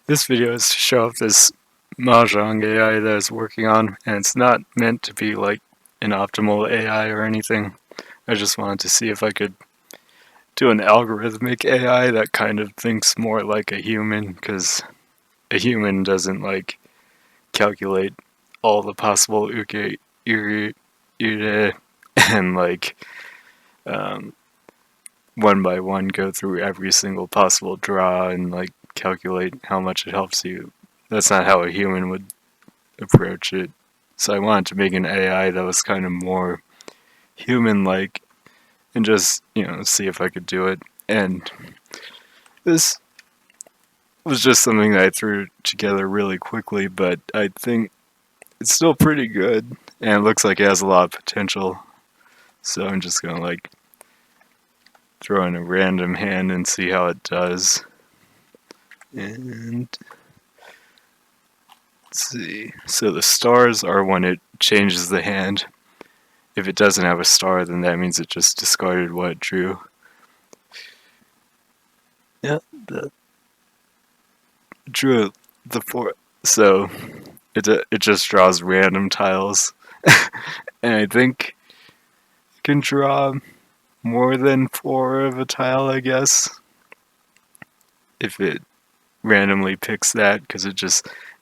This video is to show off this Mahjong AI that I was working on, and it's not meant to be like an optimal AI or anything. I just wanted to see if I could do an algorithmic AI that kind of thinks more like a human, because a human doesn't like calculate all the possible and like um, one by one go through every single possible draw and like calculate how much it helps you. That's not how a human would approach it. So I wanted to make an AI that was kind of more human-like and just, see if I could do it. And this was just something that I threw together really quickly, but I think it's still pretty good and it looks like it has a lot of potential. So I'm just gonna like throw in a random hand and see how it does. And let's see. So the stars are when it changes the hand. If it doesn't have a star, then that means it just discarded what it drew. Yeah, the drew the four. So it just draws random tiles, and I think it can draw more than four of a tile, I guess, if it randomly picks that, because it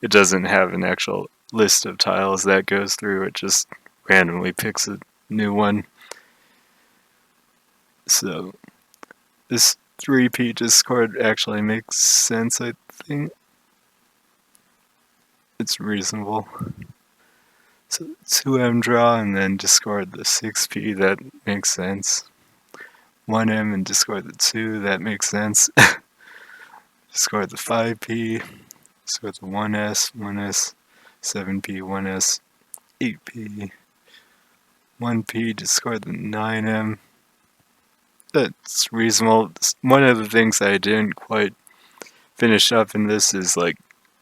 doesn't have an actual list of tiles that goes through. It just randomly picks a new one. So this 3P discard actually makes sense, I think. It's reasonable. So 2M draw and then discard the 6P, that makes sense. 1M and discard the 2, that makes sense. Discard the 5P, discard the 1S, 1S, 7P, 1S, 8P, 1P, discard the 9M. That's reasonable. One of the things I didn't quite finish up in this is like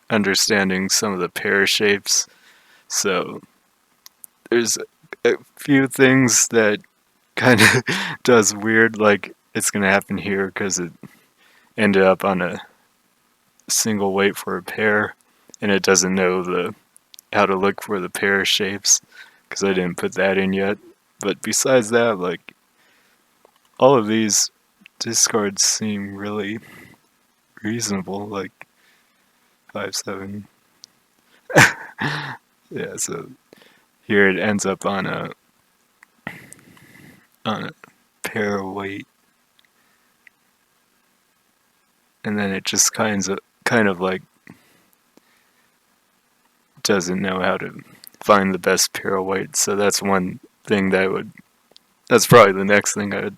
understanding some of the pair shapes. So there's a few things that kind of does weird, like it's gonna happen here because it ended up on a single weight for a pair, and it doesn't know how to look for the pair shapes because I didn't put that in yet. But besides that, like all of these discards seem really reasonable, like 5-7. Yeah, so here it ends up on a pair weight, and then it just kind of like doesn't know how to find the best pair weight. So that's one thing that's probably the next thing I would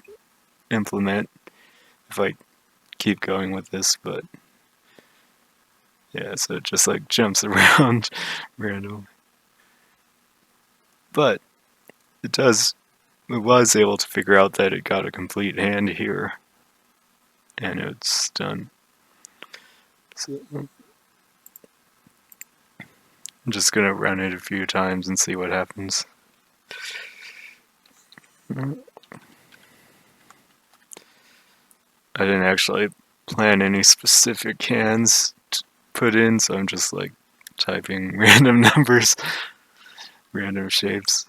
implement if I keep going with this. But yeah, so it just like jumps around randomly. But it was able to figure out that it got a complete hand here, and it's done. So I'm just gonna run it a few times and see what happens. I didn't actually plan any specific hands to put in, so I'm just like typing random numbers, random shapes.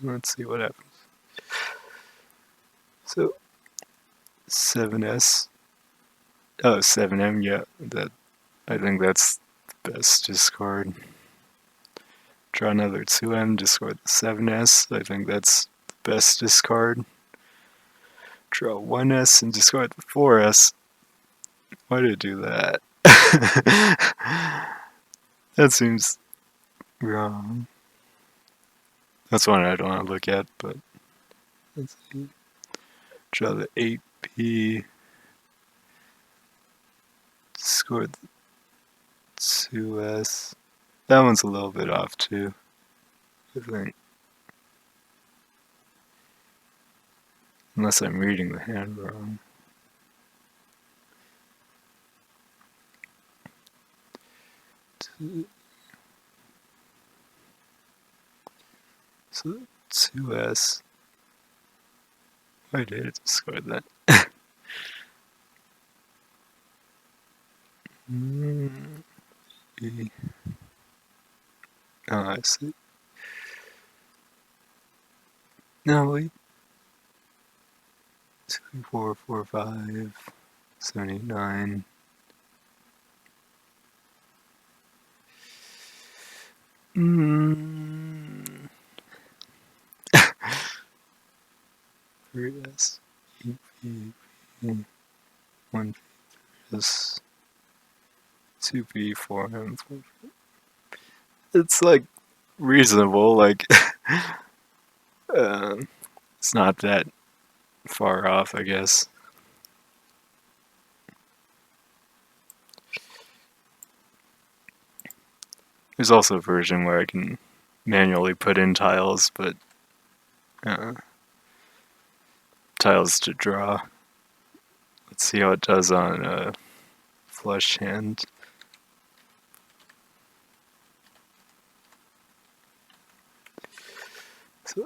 Let's see what happens. So 7S, 7M, yeah, I think that's the best discard. Draw another 2M, discard the 7S, I think that's the best discard. Draw 1S and discard the 4S. Why did it do that? That seems wrong. That's one I don't want to look at, but let's see. Draw the 8P. Discard the 2S. That one's a little bit off too, I think. Unless I'm reading the hand wrong. So 2S. Why did it discard that? Oh, I see. No, wait. 2, 4, 4, 5, 7, 8, 9. Mm. 3S, 8P, 1P, 2P, 4M, 4. It's like reasonable, like it's not that far off, I guess. There's also a version where I can manually put in tiles, but tiles to draw. Let's see how it does on a flush hand. So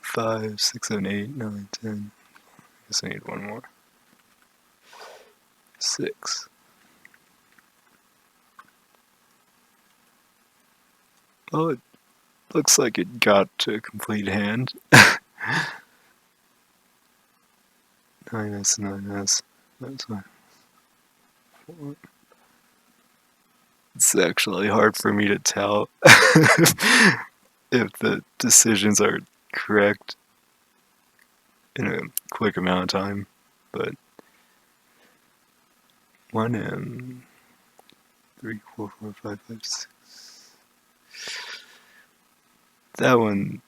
5, 6, 7, 8, 9, 10. I guess I need one more. 6. Oh, it looks like it got to a complete hand. 9S, 9S. That's fine. 4. It's actually hard for me to tell if the decisions are correct in a quick amount of time, but 1M, 3, 4, 4, 5, 5, 6. That one,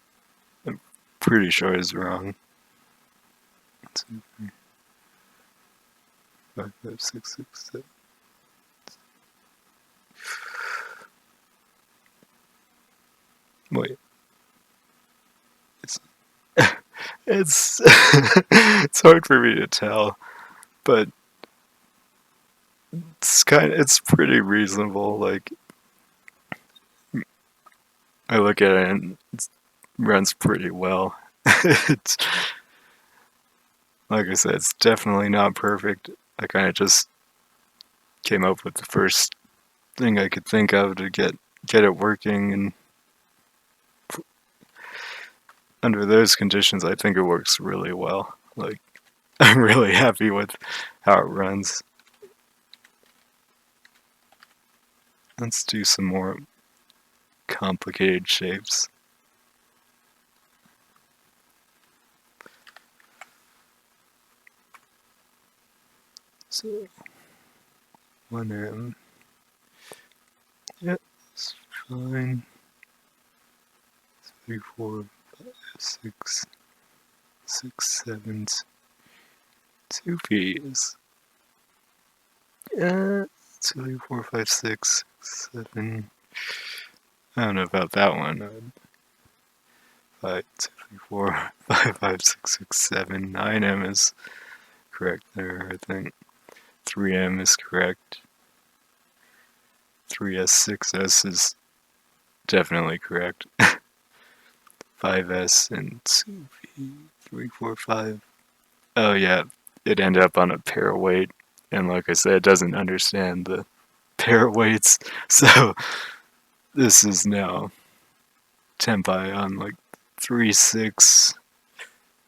I'm pretty sure is wrong. 2, 3, 5, 5, 6, 6, 7. Wait. It's it's hard for me to tell, but it's pretty reasonable. Like I look at it and it runs pretty well. It's like I said, it's definitely not perfect. I kind of just came up with the first thing I could think of to get it working, and under those conditions, I think it works really well. Like I'm really happy with how it runs. Let's do some more complicated shapes. So 1M. Yep, it's fine. 3, 4, 5, 6, 6, 7, 2 P's. Yeah, 2, 4, 5, 6, 7. I don't know about that one. 5, 2, 3, 4, 5, 5, 6, 6, 7. 9M is correct there, I think. 3M is correct. 3S, 6S is definitely correct. 5S and 2P, 3, 4, 5. Oh yeah, it ended up on a pair weight, and like I said, it doesn't understand the pair weights, so this is now tempi on like 3, 6,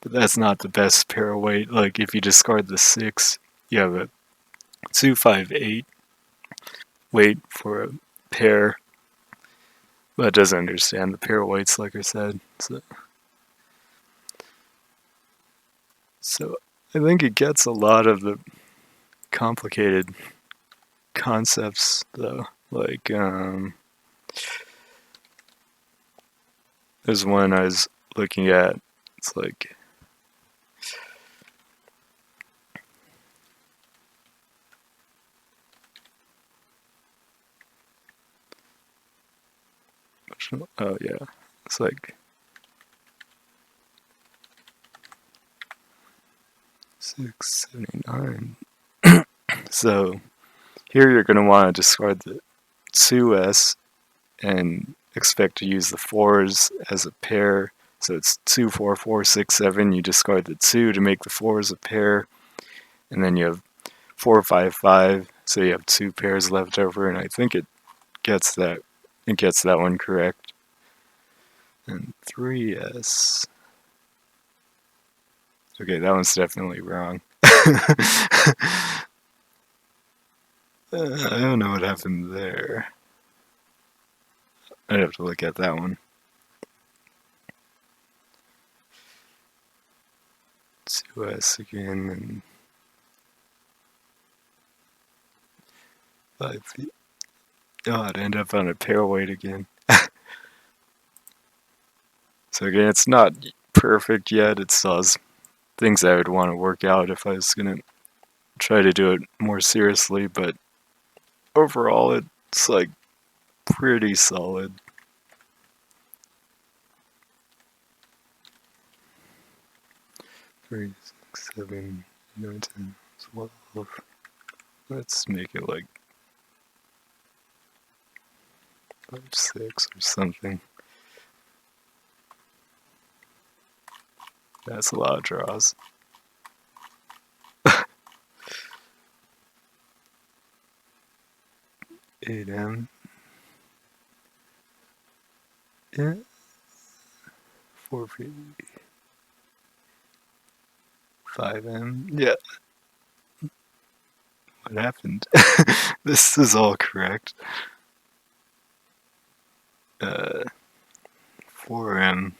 but that's not the best pair weight. Like if you discard the 6, you have a 2, 5, 8 weight for a pair, but it doesn't understand the pair weights, like I said. So I think it gets a lot of the complicated concepts though. Like there's one I was looking at. It's like oh yeah, it's like 679. So here you're going to want to discard the 2S and expect to use the 4s as a pair. So it's 2, 4, 4, 6, 7. You discard the 2 to make the 4s a pair. And then you have 4, 5, 5. So you have 2 pairs left over, and I think it gets that one correct. And 3s. Okay, that one's definitely wrong. I don't know what happened there. I'd have to look at that one. 2s again, and 5p. Oh, I'd end up on a pair weight again. So again, it's not perfect yet. It still has things I would want to work out if I was going to try to do it more seriously, but overall it's like pretty solid. 3, 6, 7, 9, 10, 12. Let's make it like 5, 6 or something. That's a lot of draws. 8m. Yeah. 4p. 5m. Yeah. What happened? This is all correct. 4m.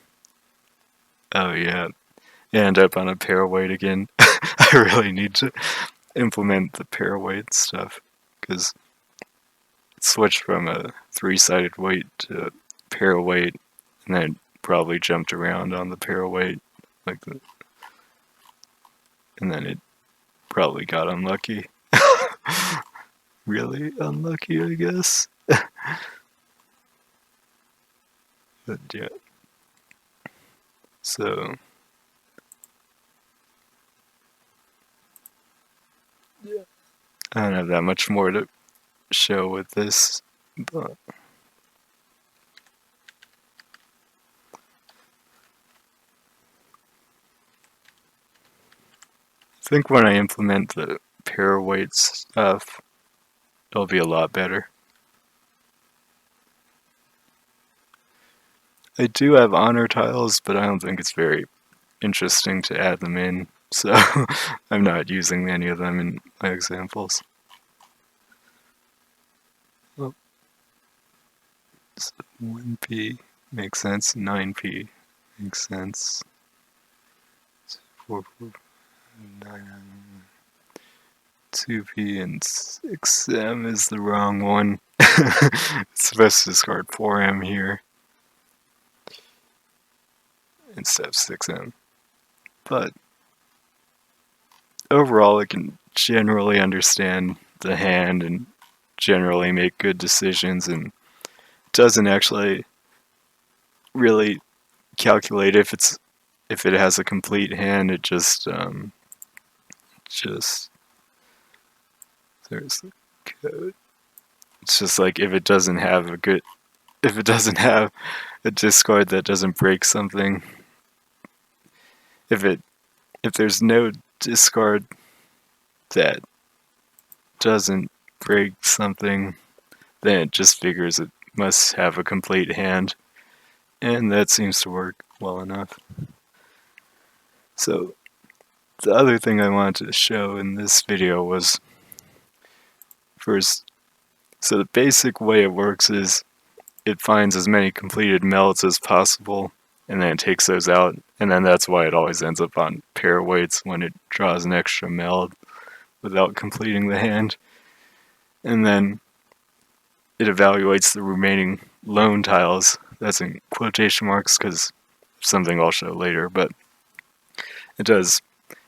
Oh yeah. End up on a pair weight again. I really need to implement the pair weight stuff, because it switched from a 3-sided weight to a pair weight, and then probably jumped around on the pair weight like that. And then it probably got unlucky. Really unlucky, I guess. But yeah. So yeah. I don't have that much more to show with this, but I think when I implement the pair weight stuff, it'll be a lot better. I do have honor tiles, but I don't think it's very interesting to add them in, so I'm not using any of them in my examples. Oh. So 1p makes sense, 9p makes sense. 4, 4, 9, 2p and 6m is the wrong one. It's supposed to discard 4m here instead of 6m. But overall, I can generally understand the hand and generally make good decisions, and doesn't actually really calculate if it has a complete hand. It just there's the code. It's just like if it doesn't have a discard that doesn't break something, if there's no discard that doesn't break something, then it just figures it must have a complete hand, and that seems to work well enough. So the other thing I wanted to show in this video was, first, so the basic way it works is it finds as many completed melds as possible, and then it takes those out, and then that's why it always ends up on pair weights when it draws an extra meld without completing the hand. And then it evaluates the remaining lone tiles. That's in quotation marks because something I'll show later, but it does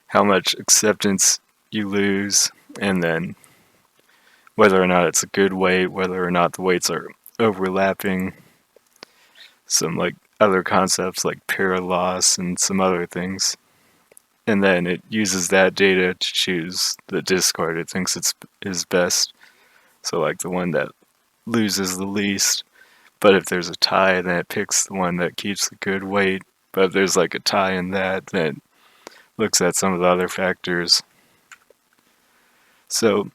how much acceptance you lose, and then whether or not it's a good weight, whether or not the weights are overlapping, some like other concepts like pair loss and some other things. And then it uses that data to choose the discard it thinks is best. So like the one that loses the least, but if there's a tie, then it picks the one that keeps the good weight, But if there's like a tie in that, then it looks at some of the other factors. So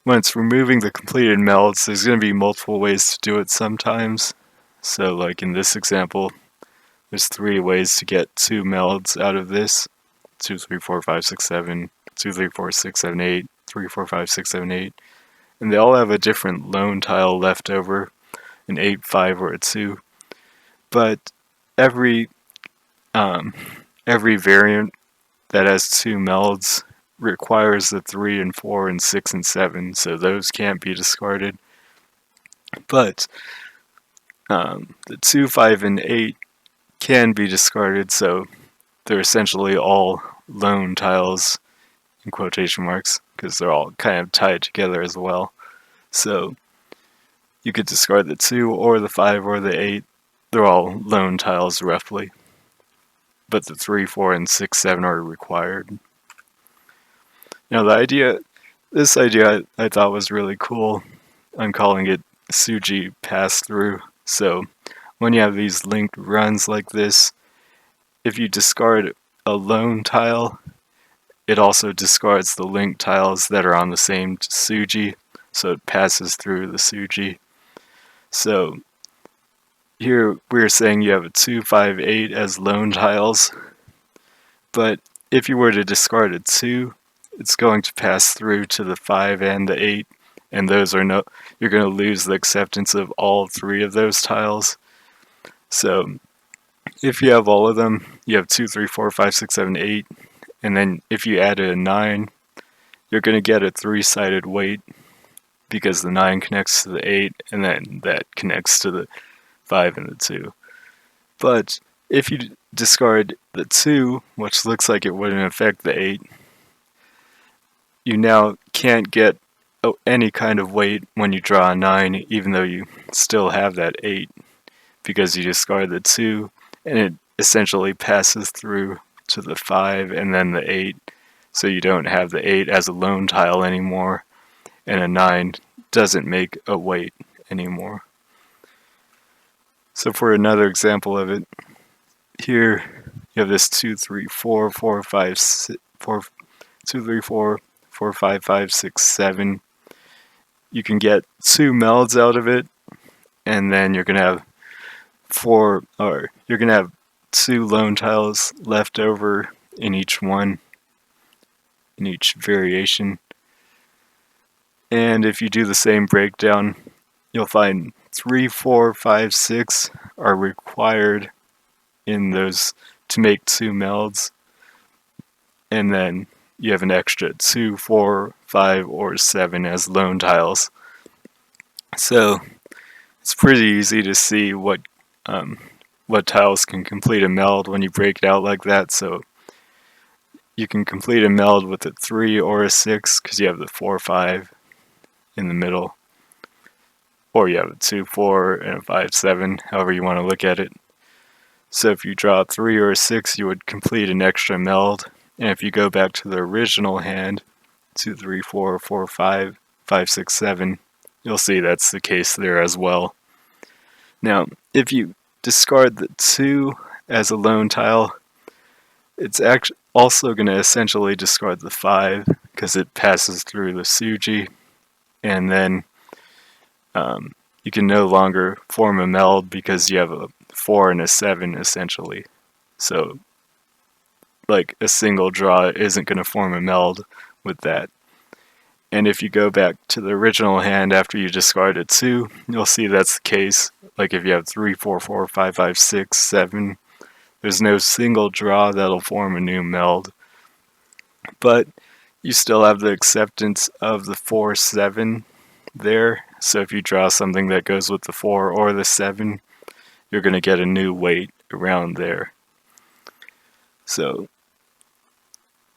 when it's removing the completed melds, there's going to be multiple ways to do it sometimes. So like in this example, there's 3 ways to get 2 melds out of this. 2, 3, 4, 5, 6, 7, 2, 3, 4, 6, 7, 8, 3, 4, 5, 6, 7, 8. And they all have a different lone tile left over, an 8, 5, or a 2. But every variant that has 2 melds requires the 3 and 4 and 6 and 7, so those can't be discarded. But the 2, 5, and 8 can be discarded, so they're essentially all lone tiles in quotation marks, because they're all kind of tied together as well. So you could discard the 2 or the 5 or the 8. They're all lone tiles roughly. But the 3, 4, and 6, 7 are required. Now this idea I thought was really cool. I'm calling it Suji Passthrough. So when you have these linked runs like this, if you discard a lone tile, it also discards the linked tiles that are on the same Suji, so it passes through the Suji. So here we're saying you have a 2, 5, 8 as lone tiles, but if you were to discard a 2, it's going to pass through to the 5 and the 8, and those are you're going to lose the acceptance of all 3 of those tiles. So if you have all of them, you have 2, 3, 4, 5, 6, 7, 8, and then if you added a 9, you're going to get a 3-sided weight, because the 9 connects to the 8, and then that connects to the 5 and the 2. But if you discard the 2, which looks like it wouldn't affect the 8, you now can't get any kind of weight when you draw a 9, even though you still have that 8, because you discard the 2, and it essentially passes through to the 5 and then the 8, so you don't have the 8 as a lone tile anymore, and a 9 doesn't make a weight anymore. So for another example of it, here you have this 2, 3, 4, 4, 5, 6, 4, 2, 3, 4, 4, 5, 5, 6, 7. You can get 2 melds out of it, and then you're gonna have 2 lone tiles left over in each one, in each variation. And if you do the same breakdown, you'll find 3, 4, 5, 6 are required in those to make 2 melds, and then you have an extra 2, 4, 5, or 7 as lone tiles. So it's pretty easy to see what tiles can complete a meld when you break it out like that. So you can complete a meld with a 3 or a 6 because you have the 4, 5 in the middle, or you have a 2, 4 and a 5, 7, however you want to look at it. So if you draw a 3 or a 6, you would complete an extra meld, and if you go back to the original hand, 2, 3, 4, 4, 5, 5, 6, 7, you'll see that's the case there as well. Now, if you discard the 2 as a lone tile, it's actually also going to essentially discard the 5 because it passes through the Suji, and then you can no longer form a meld because you have a 4 and a 7 essentially. So like a single draw isn't going to form a meld with that. And if you go back to the original hand after you discard a 2, you'll see that's the case. Like if you have 3, 4, 4, 5, 5, 6, 7, there's no single draw that'll form a new meld. But you still have the acceptance of the 4, 7 there. So if you draw something that goes with the 4 or the 7, you're going to get a new weight around there. So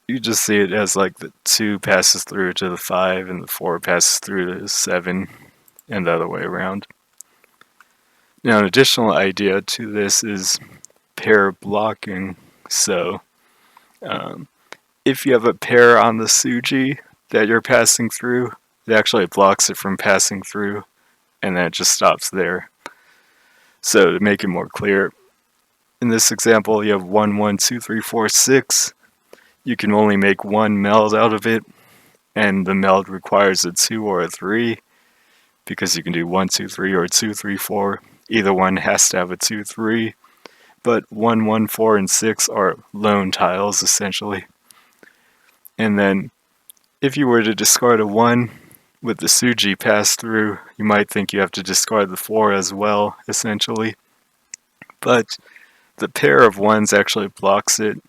you just see it as like the 2 passes through to the 5 and the 4 passes through to the 7 and the other way around. Now an additional idea to this is pair blocking. So if you have a pair on the Suji that you're passing through, it actually blocks it from passing through, and then it just stops there. So to make it more clear, in this example, you have 1, 1, 2, 3, 4, 6. You can only make one meld out of it, and the meld requires a 2 or a 3, because you can do 1, 2, 3 or 2, 3, 4. Either one has to have a 2, 3. But 1, 1, 4, and 6 are lone tiles, essentially. And then, if you were to discard a 1 with the Suji pass-through, you might think you have to discard the 4 as well, essentially. But the pair of 1s actually blocks it,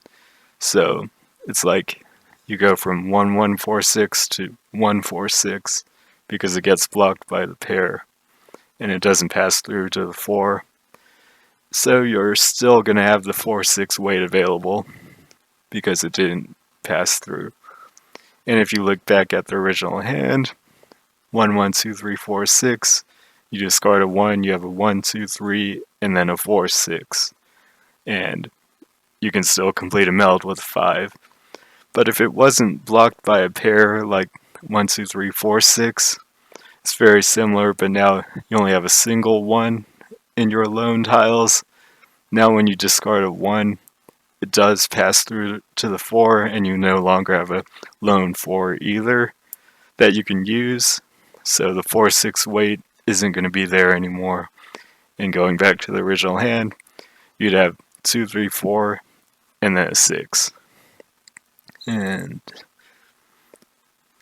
so it's like you go from 1, 1, 4, 6 to 1, 4, 6, because it gets blocked by the pair, and it doesn't pass through to the 4. So you're still going to have the 4, 6 weight available, because it didn't pass through. And if you look back at the original hand, 1, 1, 2, 3, 4, 6, you discard a 1, you have a 1, 2, 3, and then a 4, 6. And you can still complete a meld with a 5. But if it wasn't blocked by a pair like 1, 2, 3, 4, 6, it's very similar, but now you only have a single 1 in your lone tiles. Now when you discard a 1, it does pass through to the 4, and you no longer have a lone 4 either that you can use. So the 4, 6 weight isn't going to be there anymore. And going back to the original hand, you'd have 2, 3, 4, and then a 6. And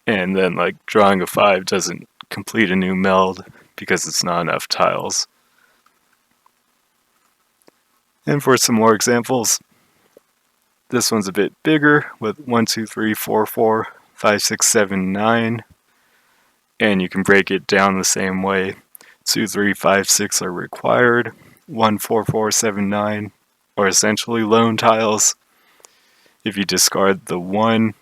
then like drawing a 5 doesn't complete a new meld because it's not enough tiles. And for some more examples, this one's a bit bigger with 1, 2, 3, 4, 4, 5, 6, 7, 9. And you can break it down the same way. 2, 3, 5, 6 are required. 1, 4, 4, 7, 9 are essentially lone tiles. If you discard the 1,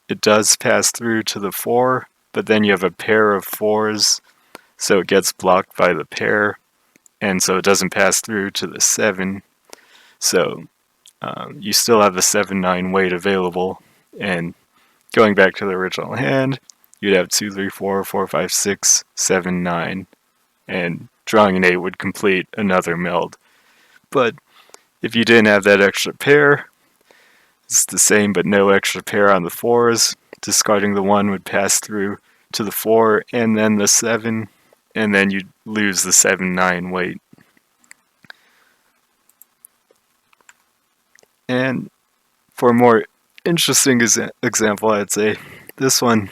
it does pass through to the 4, but then you have a pair of 4s, so it gets blocked by the pair, and so it doesn't pass through to the 7. So you still have the 7, 9 weight available, and going back to the original hand, you'd have 2, 3, 4, 4, 5, 6, 7, 9, and drawing an 8 would complete another meld. But if you didn't have that extra pair, it's the same but no extra pair on the 4s. Discarding the 1 would pass through to the 4 and then the 7, and then you'd lose the 7, 9 weight. And for a more interesting example, I'd say this one,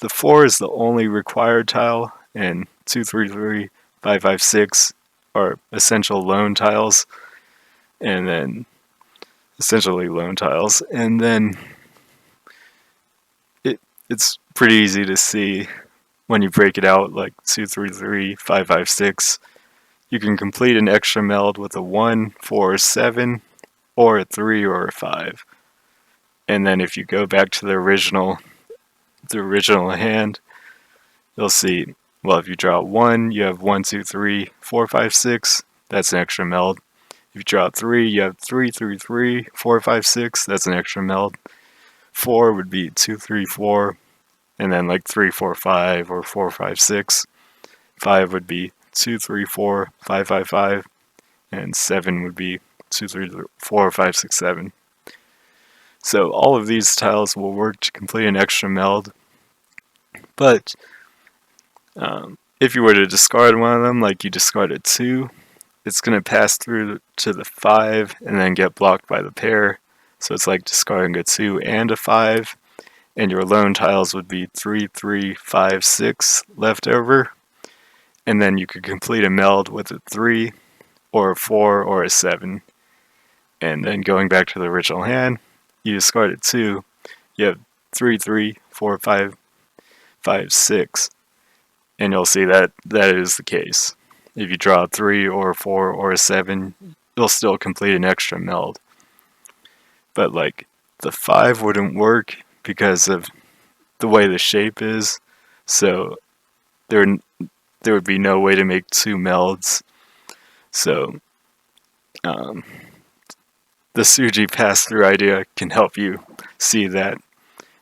the 4 is the only required tile, and 2, 3, 3, 5, 5, 6 are essential lone tiles, and then essentially lone tiles, and then it's pretty easy to see when you break it out, like 2, 3, 3, 5, 5, 6. You can complete an extra meld with a 1, 4, 7, or a 3 or a 5. And then if you go back to the original hand, you'll see, well, if you draw 1, you have 1, 2, 3, 4, 5, 6. That's an extra meld. If you draw 3, you have 3, 3, 3, 4, 5, 6. That's an extra meld. 4 would be 2, 3, 4, and then like 3, 4, 5, or 4, 5, 6. 5 would be 2, 3, 4, 5, 5, 5, and 7 would be 2, 3, 4, 5, 6, 7. So all of these tiles will work to complete an extra meld, but if you were to discard one of them, like you discard a 2, it's going to pass through to the 5 and then get blocked by the pair. So it's like discarding a 2 and a 5, and your lone tiles would be 3, 3, 5, 6 left over. And then you could complete a meld with a 3, or a 4, or a 7. And then going back to the original hand, you discard a 2, you have 3, 3, 4, 5, 5, 6. And you'll see that that is the case. If you draw a 3 or a 4 or a 7, you'll still complete an extra meld. But like the 5 wouldn't work because of the way the shape is, so there would be no way to make 2 melds. So the Suji pass-through idea can help you see that.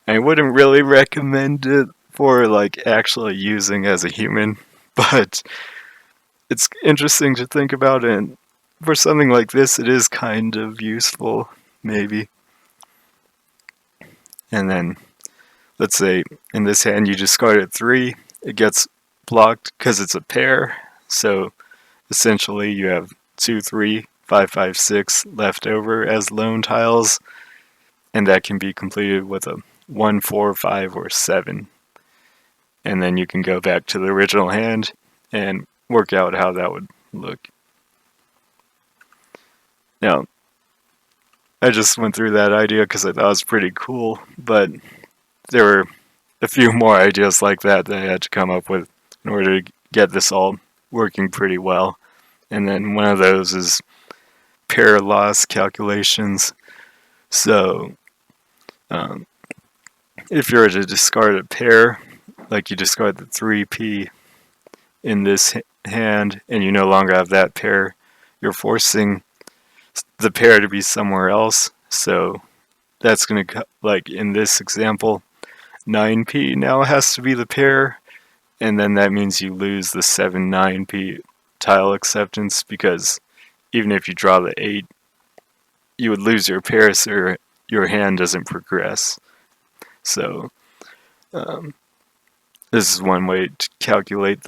I wouldn't really recommend it for like actually using as a human, but it's interesting to think about, and for something like this, it is kind of useful, maybe. And then, let's say in this hand you discarded 3, it gets blocked because it's a pair. So essentially you have 2, 3, 5, 5, 6 left over as lone tiles, and that can be completed with a 1, 4, 5, or 7. And then you can go back to the original hand and work out how that would look. Now, I just went through that idea because I thought it was pretty cool, but there were a few more ideas like that that I had to come up with in order to get this all working pretty well. And then one of those is pair loss calculations. So if you were to discard a pair, like you discard the 3p in this hand and you no longer have that pair, you're forcing the pair to be somewhere else. So that's going to, like in this example, 9p now has to be the pair, and then that means you lose the 7, 9p tile acceptance, because even if you draw the 8, you would lose your pair, so your hand doesn't progress. So this is one way to calculate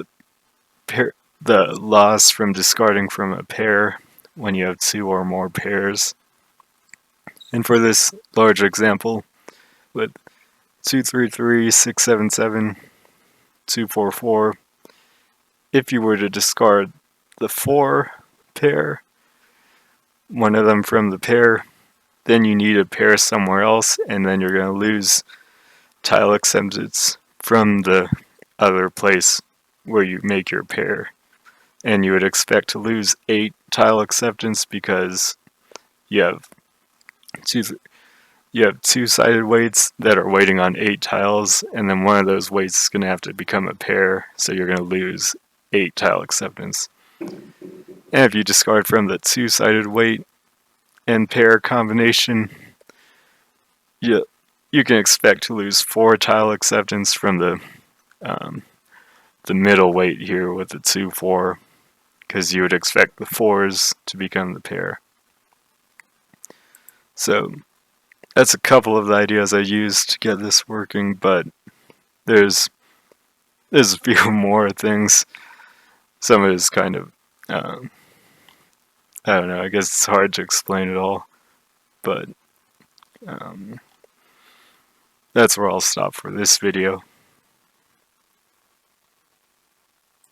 the loss from discarding from a pair when you have 2 or more pairs. And for this larger example, with 2, 3, 3, 6, 7, 7, 2, 4, 4, if you were to discard the 4 pair, one of them from the pair, then you need a pair somewhere else, and then you're going to lose tile acceptance from the other place where you make your pair. And you would expect to lose 8 tile acceptance because you have two-sided weights that are waiting on 8 tiles, and then one of those weights is going to have to become a pair, so you're going to lose 8 tile acceptance. And if you discard from the two-sided weight and pair combination, you can expect to lose 4 tile acceptance from the middle weight here with the 2, 4, because you would expect the 4s to become the pair. So that's a couple of the ideas I used to get this working, but there's a few more things. Some of it is kind of, I don't know, I guess it's hard to explain it all, but that's where I'll stop for this video.